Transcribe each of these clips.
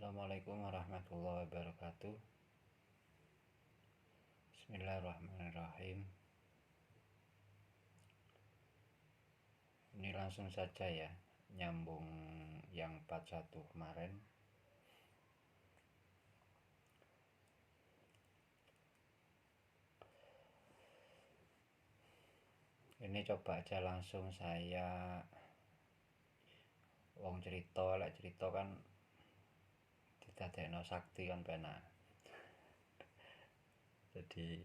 Assalamualaikum warahmatullahi wabarakatuh. Bismillahirrahmanirrahim. Ini langsung saja ya, nyambung yang 41 kemarin. Ini coba aja langsung saya wong cerita, lek cerita kan didadekno sakti kan penak. Jadi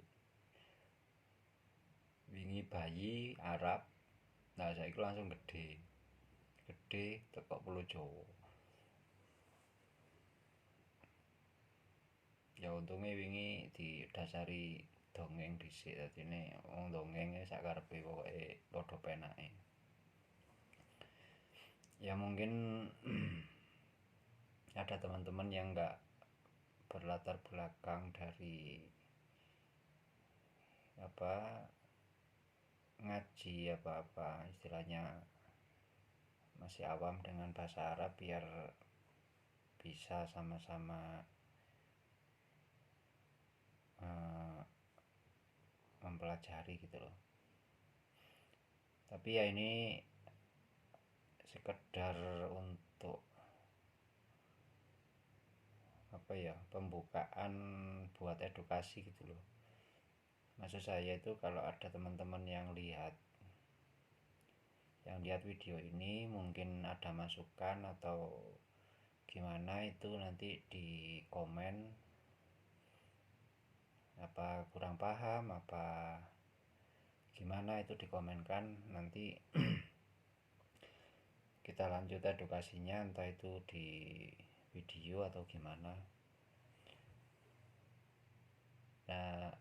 wingi bayi Arab, nah saiki langsung gede teko Pulo Jawa. Ya untungnya wingi didasari dongeng dhisik, dadine wong dongenge sakarepe pokoke padha penake. Ya mungkin ada teman-teman yang nggak berlatar belakang dari ngaji apa istilahnya, masih awam dengan bahasa Arab, biar bisa sama-sama mempelajari gitu loh. Tapi ya ini sekedar untuk pembukaan buat edukasi gitu loh. Maksud saya itu kalau ada teman-teman yang lihat video ini, mungkin ada masukan atau gimana, itu nanti di komen, apa kurang paham apa gimana, itu dikomenkan, nanti kita lanjut edukasinya, entah itu di video atau gimana. Nah,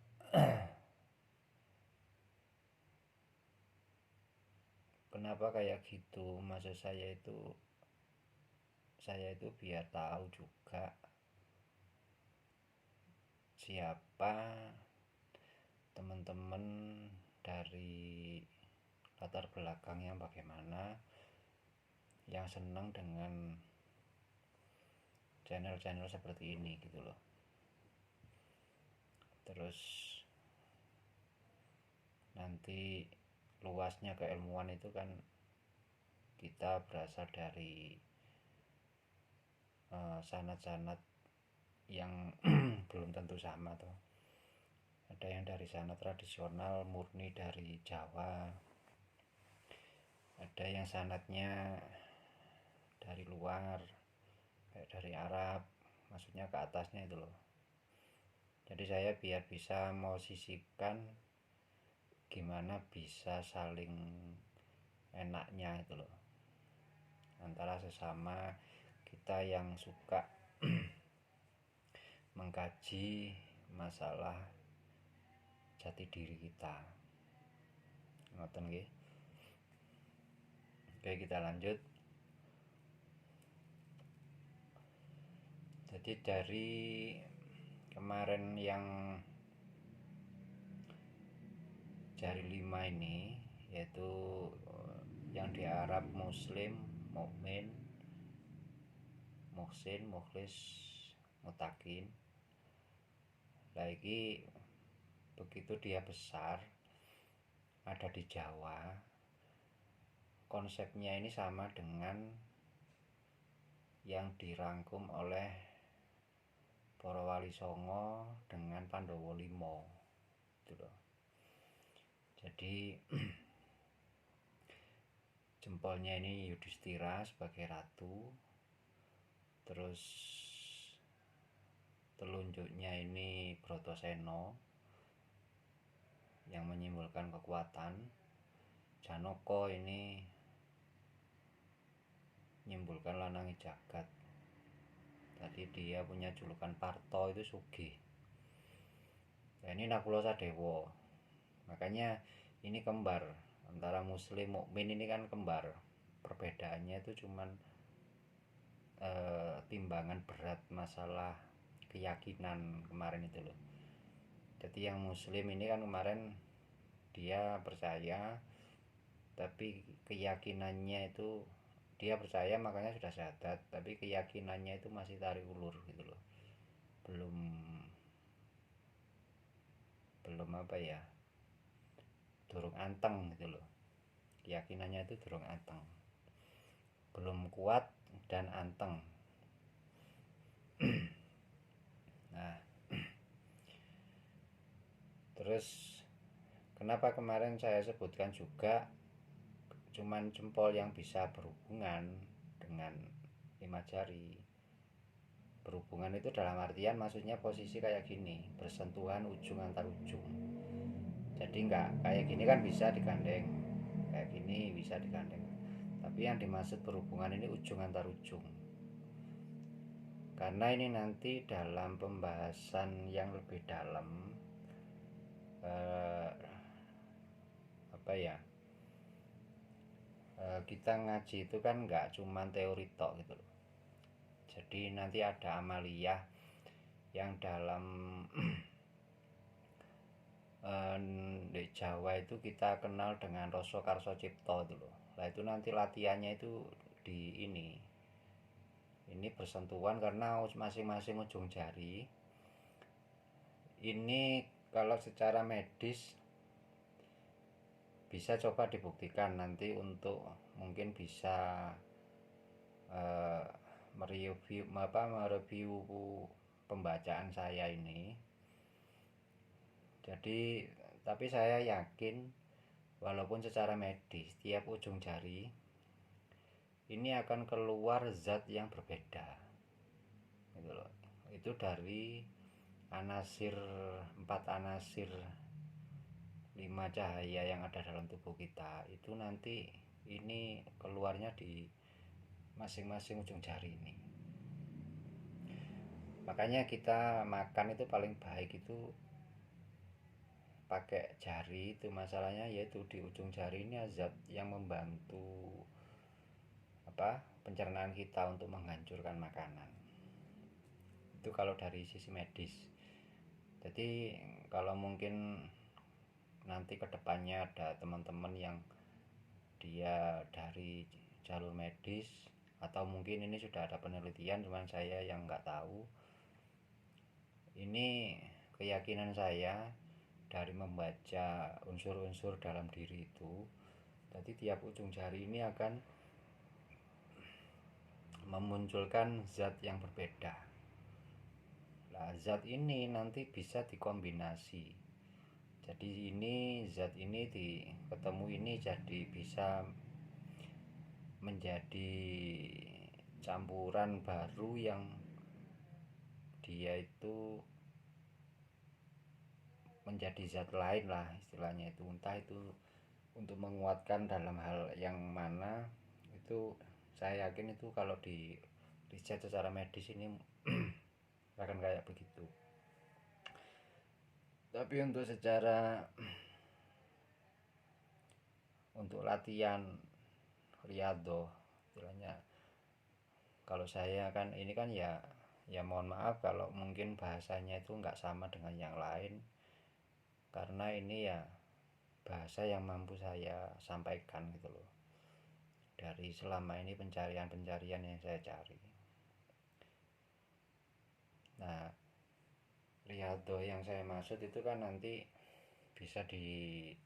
kenapa kayak gitu? Maksud saya itu biar tahu juga siapa teman-teman dari latar belakang yang bagaimana, yang senang dengan channel-channel seperti ini gitu loh. Terus nanti luasnya keilmuan itu kan kita berasal dari sanad-sanad yang belum tentu sama tuh. Ada yang dari sanad tradisional murni dari Jawa, ada yang sanadnya dari luar kayak dari Arab, maksudnya ke atasnya itu loh. Jadi saya biar bisa memosisikan gimana bisa saling enaknya itu loh, antara sesama kita yang suka mengkaji masalah jati diri kita. Ngoten nggih. Oke, kita lanjut. Jadi dari kemarin yang jari 5 ini, yaitu yang di Arab Muslim, Mukmin, Muhsin, Mukhlis, Mutakin. Lagi begitu dia besar, ada di Jawa, konsepnya ini sama dengan yang dirangkum oleh para wali songo dengan Pandowo Limo gitu loh. Jadi jempolnya ini Yudhistira sebagai ratu, terus telunjuknya ini Bratasena yang menyimbolkan kekuatan, Janaka ini menyimbolkan lanangi jagat. Tadi dia punya julukan Parto, itu sugih. Nah, ini Nakula Sadewa. Makanya ini kembar antara Muslim Mukmin, ini kan kembar. Perbedaannya itu cuman timbangan berat masalah keyakinan kemarin itu loh. Jadi yang Muslim ini kan kemarin dia percaya, tapi keyakinannya itu dia percaya makanya sudah syahadat, tapi keyakinannya itu masih tarik ulur gitu loh, belum apa ya, durung anteng gitu loh, keyakinannya itu durung anteng, belum kuat dan anteng. Nah, terus kenapa kemarin saya sebutkan juga cuman jempol yang bisa berhubungan dengan 5 jari. Berhubungan itu dalam artian maksudnya posisi kayak gini, bersentuhan ujung antar ujung. Jadi nggak kayak gini kan bisa digandeng, kayak gini bisa digandeng. Tapi yang dimaksud berhubungan ini ujung antar ujung. Karena ini nanti dalam pembahasan yang lebih dalam, apa ya, kita ngaji itu kan nggak cuman teori tok gitu loh. Jadi nanti ada amaliyah yang dalam di Jawa itu kita kenal dengan rasa karso cipto itu loh. Nah itu nanti latihannya itu di ini bersentuhan karena masing-masing ujung jari ini kalau secara medis bisa coba dibuktikan nanti untuk mungkin bisa mereview pembacaan saya ini. Jadi tapi saya yakin walaupun secara medis tiap ujung jari ini akan keluar zat yang berbeda gitu loh. Itu dari anasir 4 anasir 5 cahaya yang ada dalam tubuh kita itu nanti ini keluarnya di masing-masing ujung jari ini. Makanya kita makan itu paling baik itu pakai jari. Itu masalahnya yaitu di ujung jari ini zat yang membantu pencernaan kita untuk menghancurkan makanan. Itu kalau dari sisi medis. Jadi kalau mungkin nanti kedepannya ada teman-teman yang dia dari jalur medis atau mungkin ini sudah ada penelitian cuman saya yang nggak tahu, ini keyakinan saya dari membaca unsur-unsur dalam diri itu. Jadi tiap ujung jari ini akan memunculkan zat yang berbeda. Nah, zat ini nanti bisa dikombinasi. Jadi ini zat ini ketemu ini jadi bisa menjadi campuran baru yang dia itu menjadi zat lain lah istilahnya itu, entah itu untuk menguatkan dalam hal yang mana itu. Saya yakin itu kalau di riset secara medis ini akan kayak begitu. Tapi untuk secara untuk latihan riyadhah istilahnya, kalau saya kan ini kan ya mohon maaf kalau mungkin bahasanya itu nggak sama dengan yang lain, karena ini ya bahasa yang mampu saya sampaikan gitu loh, dari selama ini pencarian yang saya cari. Nah, riyadhah yang saya maksud itu kan nanti bisa dilakukan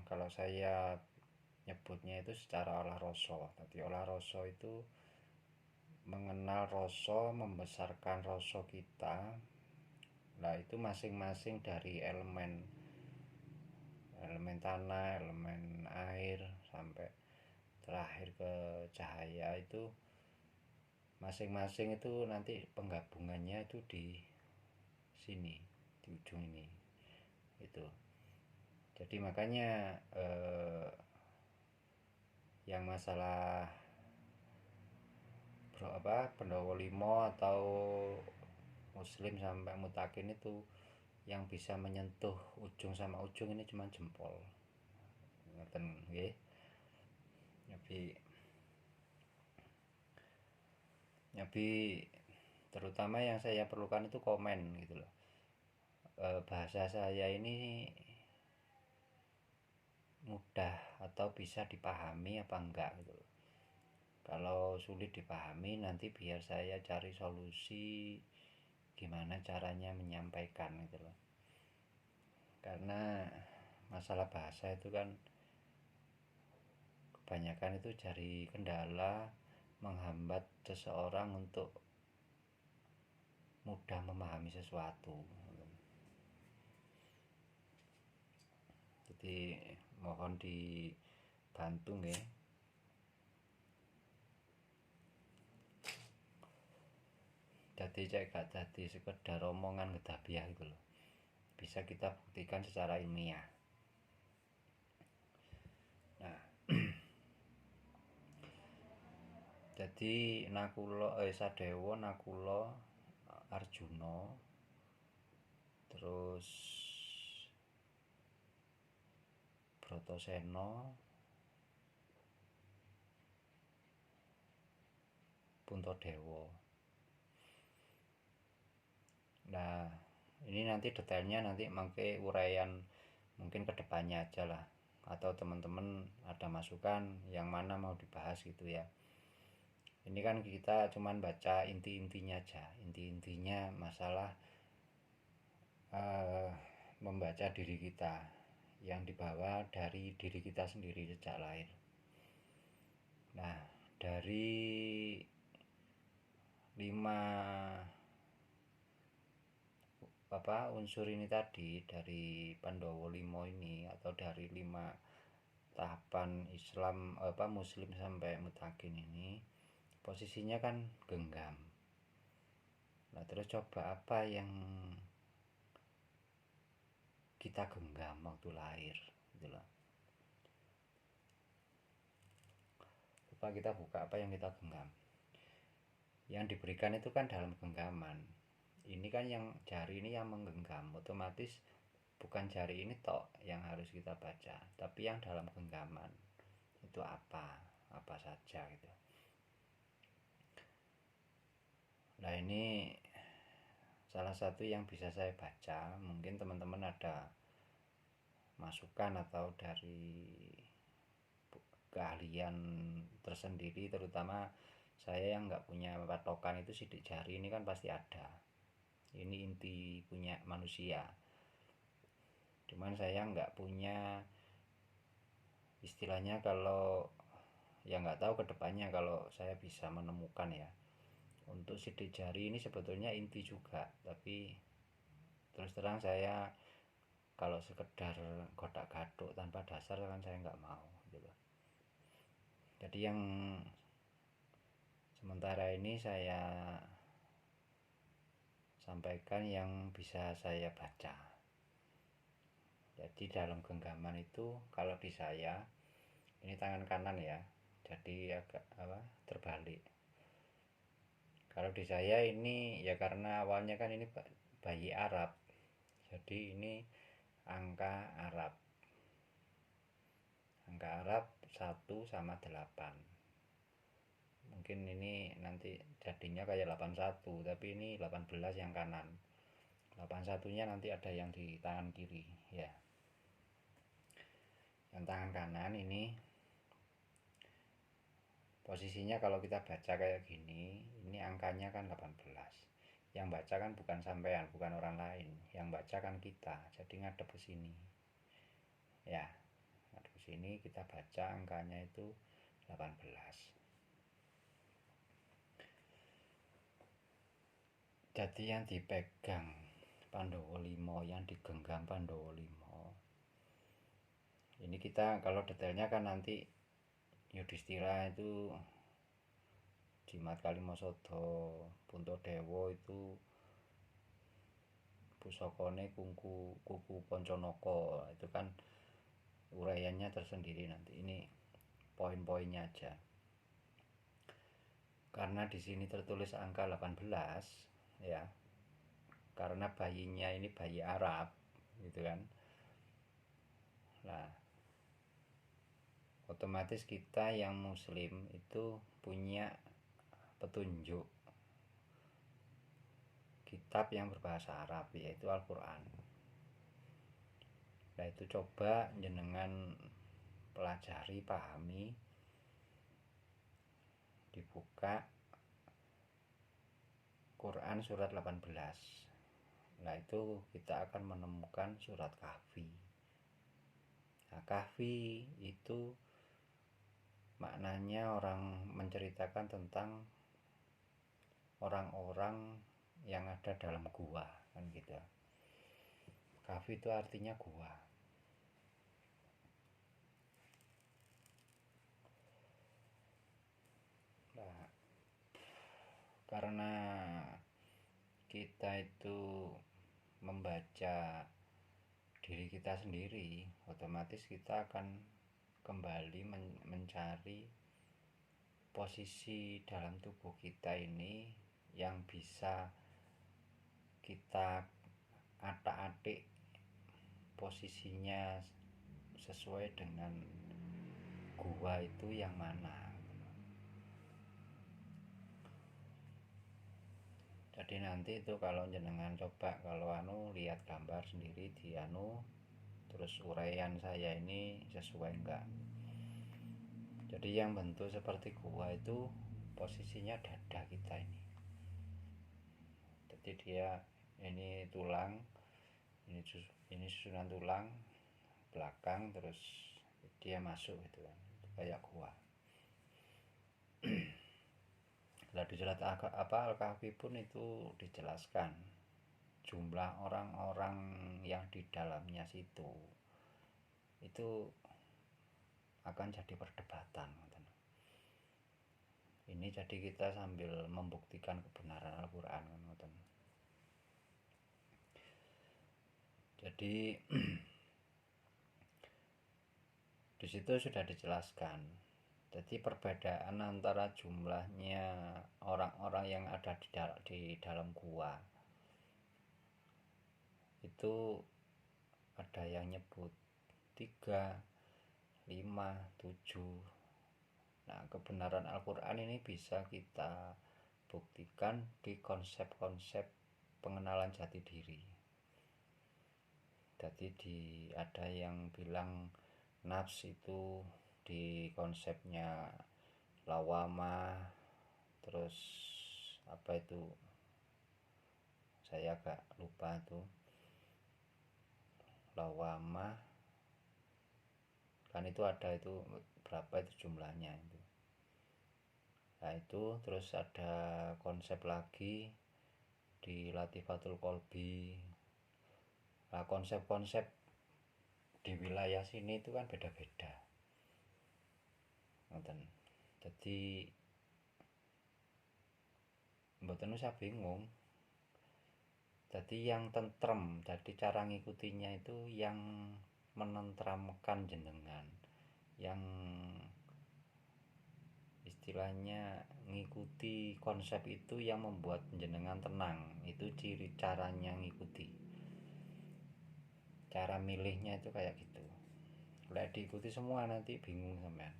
kalau saya nyebutnya itu secara olah rasa. Jadi olah rasa itu mengenal rasa, membesarkan rasa kita. Nah itu masing-masing dari elemen tanah, elemen air sampai terakhir ke cahaya itu masing-masing itu nanti penggabungannya itu di sini, di ujung ini itu. Jadi makanya yang masalah Pendowo Limo atau Muslim sampai Mutakin itu yang bisa menyentuh ujung sama ujung ini cuma jempol. Ngoten nggih. Nyabi terutama yang saya perlukan itu komen gitu loh. Bahasa saya ini mudah atau bisa dipahami apa enggak gitu loh. Kalau sulit dipahami, nanti biar saya cari solusi gimana caranya menyampaikan gitu loh. Karena masalah bahasa itu kan kebanyakan itu jadi kendala menghambat seseorang untuk mudah memahami sesuatu. Jadi mohon dibantu nggih. Jadi cek gak jadi sekedar omongan gedabiah gitu loh. Bisa kita buktikan secara ilmiah. Nah, jadi Sadewa, Nakula, Arjuna, terus Bratasena, Puntadewa. Nah, ini nanti detailnya nanti mangke uraian mungkin kedepannya aja lah, atau teman-teman ada masukan yang mana mau dibahas gitu ya. Ini kan kita cuman baca inti-intinya aja, inti-intinya masalah membaca diri kita yang dibawa dari diri kita sendiri sejak lahir. Nah, dari 5 unsur ini tadi, dari Pandowo 5 ini, atau dari 5 tahapan Islam Muslim sampai mutakin ini, posisinya kan genggam. Nah, terus coba apa yang kita genggam waktu lahir gitu loh. Coba kita buka apa yang kita genggam. Yang diberikan itu kan dalam genggaman. Ini kan yang jari ini yang menggenggam, otomatis bukan jari ini tok yang harus kita baca, tapi yang dalam genggaman itu apa saja gitu. Nah, ini salah satu yang bisa saya baca. Mungkin teman-teman ada masukan atau dari keahlian tersendiri, terutama saya yang nggak punya patokan itu sidik jari ini kan pasti ada. Ini inti punya manusia. Cuman saya nggak punya istilahnya, kalau ya nggak tahu kedepannya kalau saya bisa menemukan ya. Untuk sidik jari ini sebetulnya inti juga, tapi terus terang saya kalau sekedar kotak gaduk tanpa dasar kan saya nggak mau gitu. Jadi yang sementara ini saya sampaikan yang bisa saya baca. Jadi dalam genggaman itu kalau di saya ini tangan kanan ya, jadi agak terbalik. Kalau di saya ini ya karena awalnya kan ini bayi Arab, jadi ini angka Arab 1 sama 8. Mungkin ini nanti jadinya kayak 81, tapi ini 18 yang kanan. 81-nya nanti ada yang di tangan kiri ya. Yang tangan kanan ini posisinya kalau kita baca kayak gini, ini angkanya kan 18. Yang baca kan bukan sampean, bukan orang lain. Yang baca kan kita. Jadi ngadep ke sini. Ya, ngadep ke sini kita baca angkanya itu 18. Jadi yang dipegang Pandowo 5, yang digenggam Pandowo 5. Ini kita kalau detailnya kan nanti Yudhistira itu Jimat Kalimasada, Puntadewa itu pusakane kuku Pancanaka. Itu kan uraiannya tersendiri nanti. Ini poin-poinnya aja. Karena di sini tertulis angka 18 ya. Karena bayinya ini bayi Arab gitu kan. Nah, otomatis kita yang muslim itu punya petunjuk kitab yang berbahasa Arab, yaitu Al-Quran. Nah, itu coba jenengan pelajari, pahami, dibuka Quran surat 18. Nah itu kita akan menemukan surat Kahfi. Nah, Kahfi itu maknanya orang menceritakan tentang orang-orang yang ada dalam gua, kan gitu. Kahfi itu artinya gua. Nah, karena kita itu membaca diri kita sendiri, otomatis kita akan kembali mencari posisi dalam tubuh kita ini yang bisa kita atak-atik posisinya sesuai dengan gua itu yang mana. Jadi nanti itu kalau jenengan coba kalau lihat gambar sendiri di terus uraian saya ini sesuai enggak. Jadi yang bentuk seperti gua itu posisinya dada kita ini. Jadi dia ini tulang, ini susunan tulang belakang, terus dia masuk gitu kan, kayak gua. Nah di surat Al-Kahfi pun itu dijelaskan jumlah orang-orang yang di dalamnya situ itu akan jadi perdebatan. Ini jadi kita sambil membuktikan kebenaran Al-Quran. Jadi di situ sudah dijelaskan. Jadi perbedaan antara jumlahnya orang-orang yang ada di dalam gua itu ada yang nyebut 3, 5, 7. Nah, kebenaran Al-Quran ini bisa kita buktikan di konsep-konsep pengenalan jati diri. Jadi ada yang bilang nafs itu di konsepnya lawamah, terus apa itu saya agak lupa tuh, lawamah kan itu ada itu berapa itu jumlahnya itu. Nah itu terus ada konsep lagi di Latifatul Kolbi. Nah konsep-konsep di wilayah sini itu kan beda-beda. Jadi mboten usah bingung. Jadi yang tentrem, jadi cara ngikutinya itu yang menentramkan jenengan, yang istilahnya ngikuti konsep itu yang membuat jenengan tenang. Itu ciri caranya ngikuti. Cara milihnya itu kayak gitu. Kalau diikuti semua nanti bingung sampean.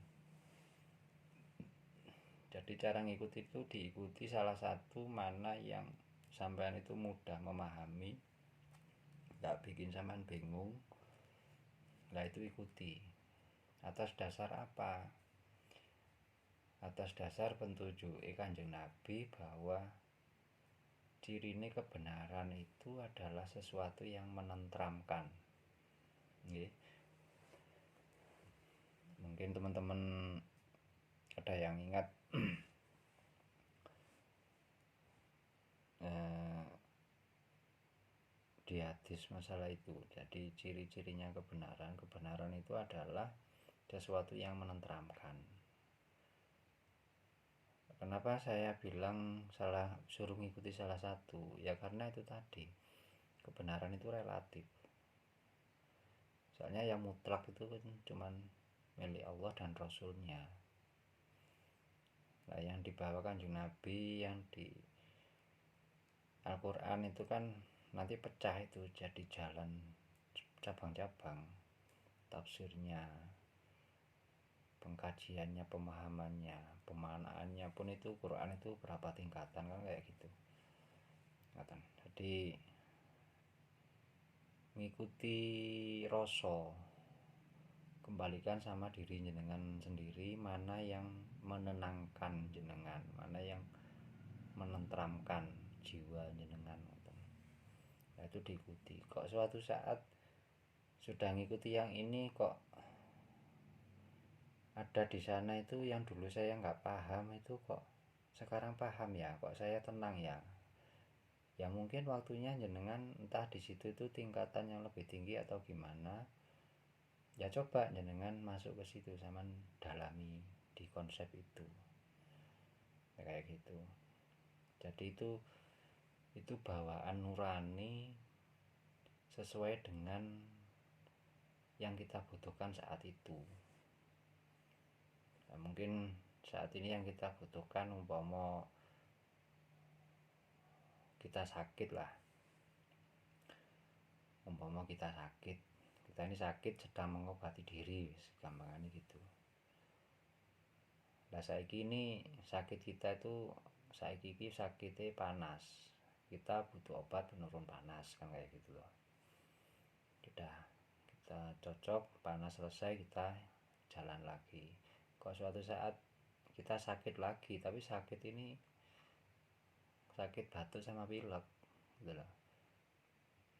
Jadi cara ngikuti itu diikuti salah satu mana yang sampean itu mudah memahami, nggak bikin sampean bingung. Nah itu ikuti. Atas dasar apa? Atas dasar petunjuk Kanjeng Nabi bahwa ciri ini kebenaran itu adalah sesuatu yang menentramkan. Nggih. Mungkin teman-teman ada yang ingat di hadis masalah itu. Jadi ciri-cirinya kebenaran itu adalah sesuatu yang menentramkan. Kenapa saya bilang suruh ngikuti salah satu? Ya karena itu tadi, kebenaran itu relatif. Soalnya yang mutlak itu kan cuman milik Allah dan Rasulnya. Nah yang dibawakan Kanjeng Nabi yang di Al-Quran itu kan nanti pecah itu jadi jalan cabang-cabang, tafsirnya, pengkajiannya, pemahamannya, pemaknaannya pun itu Quran itu berapa tingkatan kan kayak gitu. Jadi ngikuti rasa kembalikan sama diri jenengan sendiri, mana yang menenangkan jenengan, mana yang menenteramkan jiwa jenengan. Nah, itu diikuti. Kok suatu saat sudah ngikuti yang ini kok ada di sana itu yang dulu saya nggak paham itu kok sekarang paham ya, kok saya tenang ya. Ya mungkin waktunya jenengan entah di situ itu tingkatan yang lebih tinggi atau gimana. Ya coba jenengan masuk ke situ sama dalami di konsep itu. Ya, kayak gitu. Jadi itu bawaan nurani sesuai dengan yang kita butuhkan saat itu. Nah, mungkin saat ini yang kita butuhkan umpama kita sakit lah, umpama kita ini sakit sedang mengobati diri, gampangannya gitu. Nah saiki ini sakit kita itu saiki ini sakitnya panas, kita butuh obat penurun panas kan kayak gitu loh. Udah kita cocok, panas selesai, kita jalan lagi. Kok suatu saat kita sakit lagi, tapi sakit ini sakit batuk sama pilek gitu loh.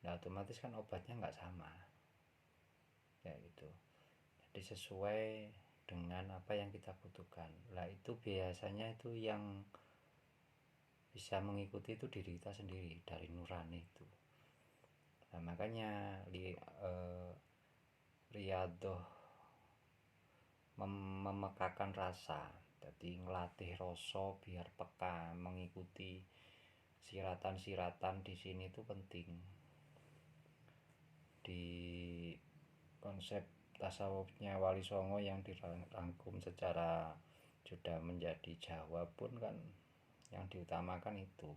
Nah otomatis kan obatnya nggak sama ya gitu. Jadi sesuai dengan apa yang kita butuhkan. Lah itu biasanya itu yang bisa mengikuti itu diri kita sendiri, dari nurani itu. Nah makanya riadoh memekakan rasa, jadi ngelatih rasa biar peka, mengikuti siratan-siratan di sini itu penting. Di konsep tasawufnya Wali Songo yang dirangkum secara sudah menjadi Jawa pun kan yang diutamakan itu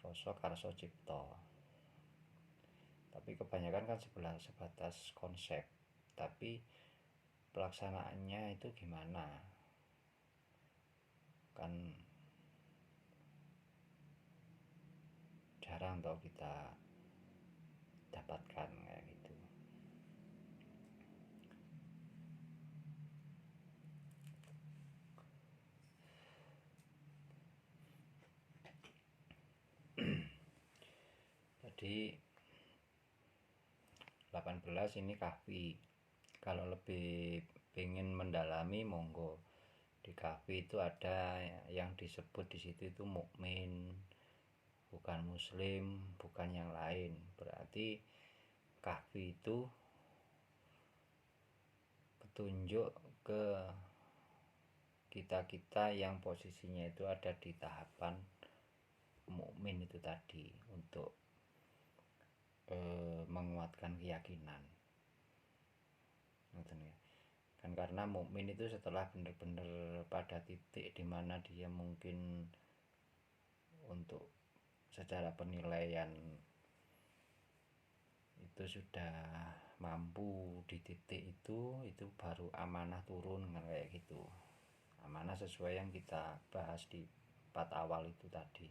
rasa karsa cipta. Tapi kebanyakan kan sebatas konsep, tapi pelaksanaannya itu gimana kan jarang tau kita dapatkan kayak gitu. Jadi 18 ini kahfi. Kalau lebih pengen mendalami monggo. Di kahfi itu ada yang disebut di situ itu mukmin, bukan muslim, bukan yang lain. Berarti kahfi itu petunjuk ke kita-kita yang posisinya itu ada di tahapan mukmin itu tadi, untuk menguatkan keyakinan. Kan karena mukmin itu setelah benar-benar pada titik dimana dia mungkin untuk secara penilaian itu sudah mampu di titik itu baru amanah turun kan kayak gitu. Amanah sesuai yang kita bahas di part awal itu tadi.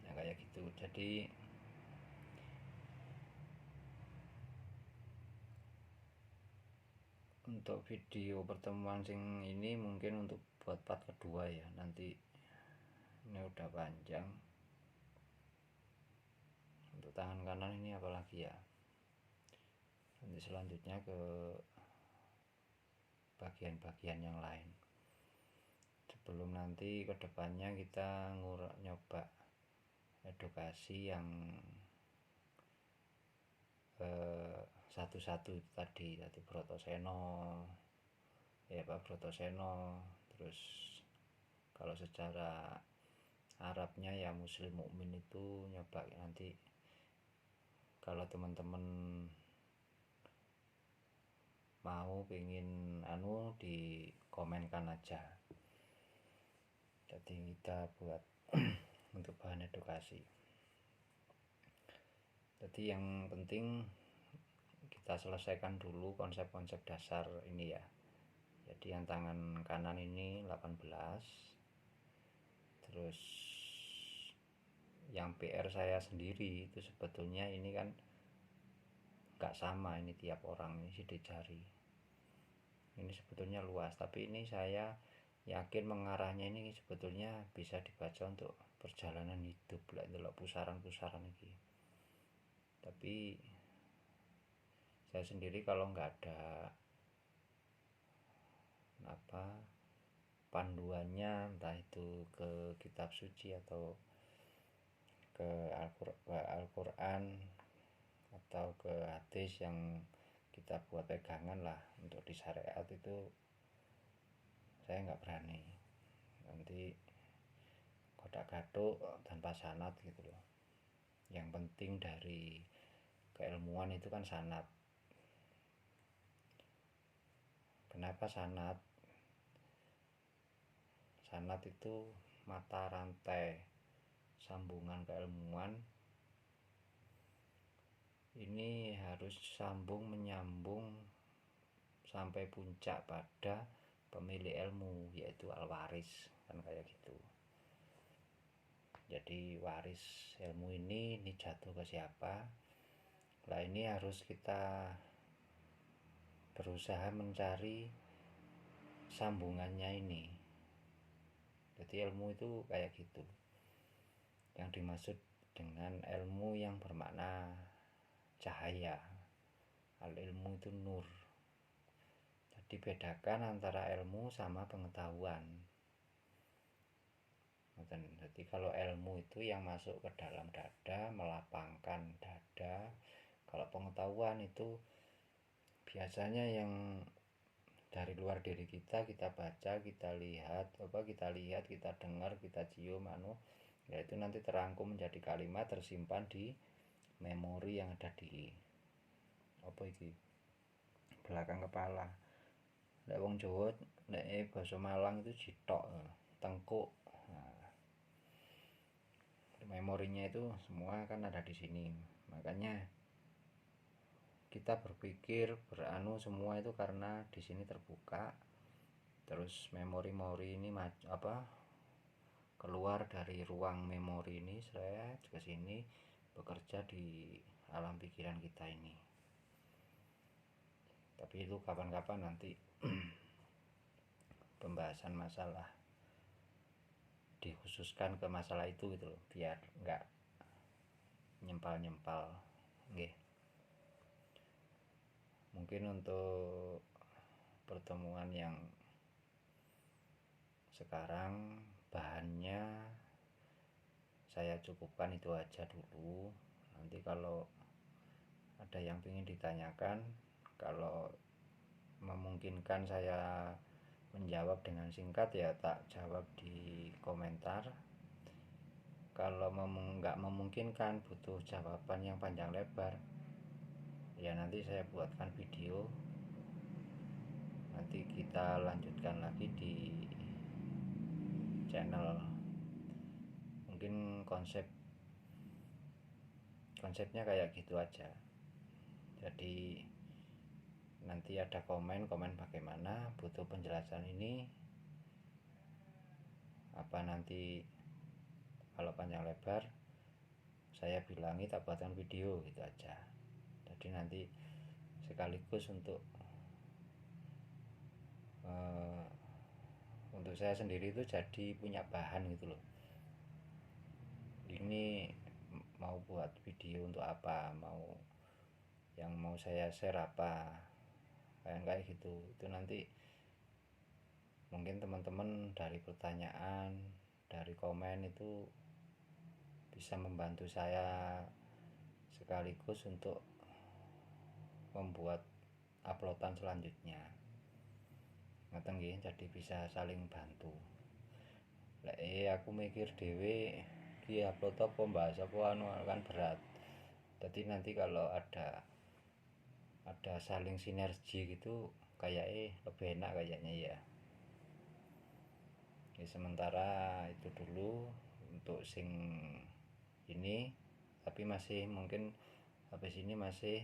Nah kayak gitu. Jadi untuk video pertemuan sing ini mungkin untuk buat part kedua ya, nanti ini udah panjang. Untuk tangan kanan ini apalagi ya, nanti selanjutnya ke bagian-bagian yang lain, sebelum nanti kedepannya kita nyoba edukasi yang satu-satu tadi Brotoseno ya Pak Brotoseno. Terus kalau secara Arabnya ya muslim mukmin itu nyoba nanti kalau teman-teman mau pengen dikomenkan aja, jadi kita buat untuk bahan edukasi. Jadi yang penting kita selesaikan dulu konsep-konsep dasar ini ya. Jadi yang tangan kanan ini 18, terus yang PR saya sendiri itu sebetulnya ini kan gak sama ini tiap orang, ini sidik jari. Ini sebetulnya luas, tapi ini saya yakin mengarahnya ini sebetulnya bisa dibaca untuk perjalanan hidup lah, delok pusaran-pusaran ini. Tapi saya sendiri kalau nggak ada panduannya, entah itu ke kitab suci atau ke Al-Quran atau ke hadis yang kita buat pegangan lah untuk di syariat, itu saya nggak berani nanti kodak-kaduk tanpa sanad gitu loh. Yang penting dari keilmuan itu kan sanad. Kenapa sanad? Sanad itu mata rantai sambungan keilmuan, ini harus menyambung sampai puncak pada pemilik ilmu, yaitu al-waris, kan kayak gitu. Jadi waris ilmu ini jatuh ke siapa? Lah ini harus kita berusaha mencari sambungannya ini. Jadi ilmu itu kayak gitu. Yang dimaksud dengan ilmu yang bermakna cahaya. Al ilmu itu nur. Jadi bedakan antara ilmu sama pengetahuan. Jadi kalau ilmu itu yang masuk ke dalam dada, melapangkan dada. Kalau pengetahuan itu biasanya yang dari luar diri kita baca, kita lihat, kita dengar, kita cium, yaitu nanti terangkum menjadi kalimat, tersimpan di memori yang ada di belakang kepala. Nek wong Jawa, nek basa Malang itu jitok, tengkuk. Memorinya itu semua kan ada di sini. Makanya kita berpikir, semua itu karena di sini terbuka. Terus memori ini keluar dari ruang memori ini, saya ke sini bekerja di alam pikiran kita ini. Tapi itu kapan-kapan nanti pembahasan masalah dikhususkan ke masalah itu gitu loh, biar enggak nyempal-nyempal. Nggih. Mungkin untuk pertemuan yang sekarang bahannya saya cukupkan itu aja dulu. Nanti kalau ada yang ingin ditanyakan, kalau memungkinkan saya menjawab dengan singkat ya tak jawab di komentar. Kalau nggak memungkinkan, butuh jawaban yang panjang lebar, ya nanti saya buatkan video, nanti kita lanjutkan lagi di channel. Mungkin konsepnya kayak gitu aja. Jadi nanti ada komen bagaimana, butuh penjelasan ini apa, nanti kalau panjang lebar saya bilangi, tak buatkan video gitu aja. Jadi nanti sekaligus untuk saya sendiri itu jadi punya bahan gitu loh. Ini mau buat video untuk apa, yang mau saya share apa, kayak gitu. Itu nanti mungkin teman-teman dari pertanyaan, dari komen itu bisa membantu saya sekaligus untuk membuat uploadan selanjutnya. Ngoten nggih, jadi bisa saling bantu. Aku mikir dhewe iki upload apa, bahas apa kan berat. Jadi nanti kalau ada saling sinergi gitu, kayaknya lebih enak kayaknya ya. Sementara itu dulu untuk sing ini, tapi masih mungkin habis ini masih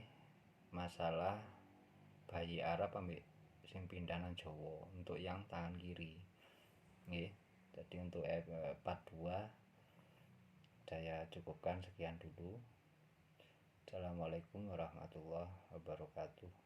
masalah bayi Arab ambil sing pindahan Jawa untuk yang tangan kiri. Nggih. Jadi untuk part 2 saya cukupkan sekian dulu. Assalamualaikum warahmatullahi wabarakatuh.